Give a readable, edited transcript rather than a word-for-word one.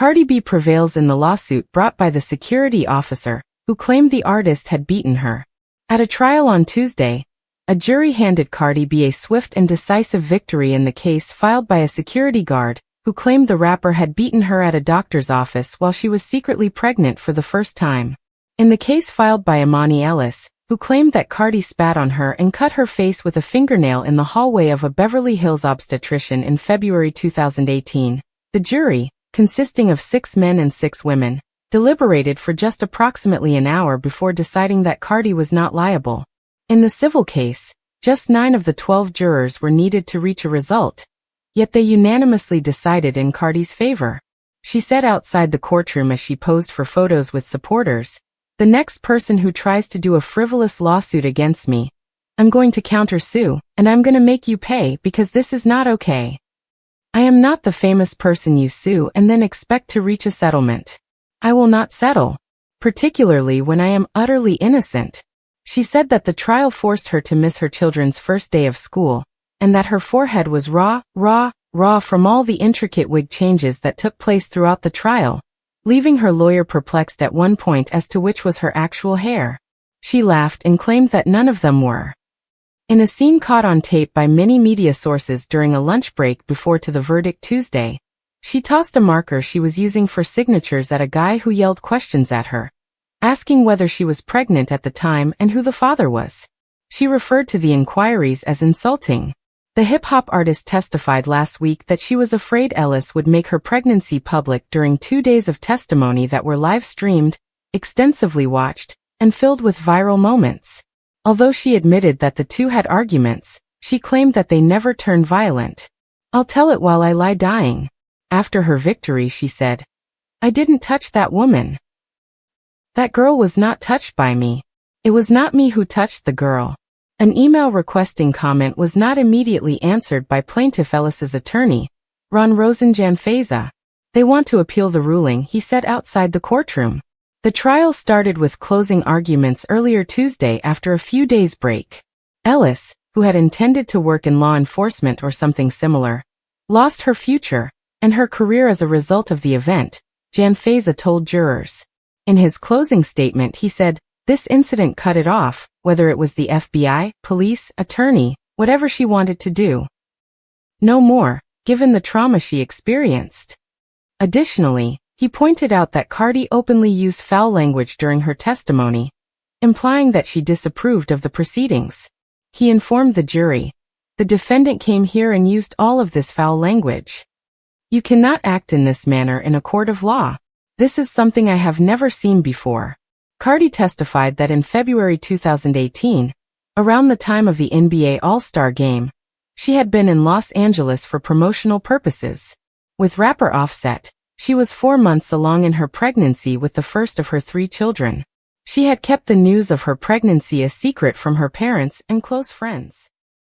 Cardi B prevails in the lawsuit brought by the security officer, who claimed the artist had beaten her. At a trial on Tuesday, a jury handed Cardi B a swift and decisive victory in the case filed by a security guard, who claimed the rapper had beaten her at a doctor's office while she was secretly pregnant for the first time. In the case filed by Imani Ellis, who claimed that Cardi spat on her and cut her face with a fingernail in the hallway of a Beverly Hills obstetrician in February 2018, the jury, consisting of 6 men and 6 women, deliberated for just approximately an hour before deciding that Cardi was not liable. In the civil case, just 9 of the 12 jurors were needed to reach a result, yet they unanimously decided in Cardi's favor. She said outside the courtroom as she posed for photos with supporters, "The next person who tries to do a frivolous lawsuit against me, I'm going to counter-sue, and I'm going to make you pay because this is not okay. I am not the famous person you sue and then expect to reach a settlement. I will not settle, particularly when I am utterly innocent." She said that the trial forced her to miss her children's first day of school, and that her forehead was raw from all the intricate wig changes that took place throughout the trial, leaving her lawyer perplexed at one point as to which was her actual hair. She laughed and claimed that none of them were. In a scene caught on tape by many media sources during a lunch break before to the verdict Tuesday, she tossed a marker she was using for signatures at a guy who yelled questions at her, asking whether she was pregnant at the time and who the father was. She referred to the inquiries as insulting. The hip-hop artist testified last week that she was afraid Ellis would make her pregnancy public during 2 days of testimony that were live-streamed, extensively watched, and filled with viral moments. Although she admitted that the two had arguments, she claimed that they never turned violent. "I'll tell it while I lie dying." After her victory, she said, "I didn't touch that woman. That girl was not touched by me. It was not me who touched the girl." An email requesting comment was not immediately answered by plaintiff Ellis's attorney, Ron Rosenjan-Feza. "They want to appeal the ruling," he said outside the courtroom. The trial started with closing arguments earlier Tuesday after a few days' break. Ellis, who had intended to work in law enforcement or something similar, lost her future and her career as a result of the event, Jan-Feza told jurors. In his closing statement, he said, "This incident cut it off, whether it was the FBI, police, attorney, whatever she wanted to do. No more, given the trauma she experienced." Additionally, he pointed out that Cardi openly used foul language during her testimony, implying that she disapproved of the proceedings. He informed the jury, "The defendant came here and used all of this foul language. You cannot act in this manner in a court of law. This is something I have never seen before." Cardi testified that in February 2018, around the time of the NBA All-Star Game, she had been in Los Angeles for promotional purposes. With rapper Offset, she was 4 months along in her pregnancy with the first of her 3 children. She had kept the news of her pregnancy a secret from her parents and close friends.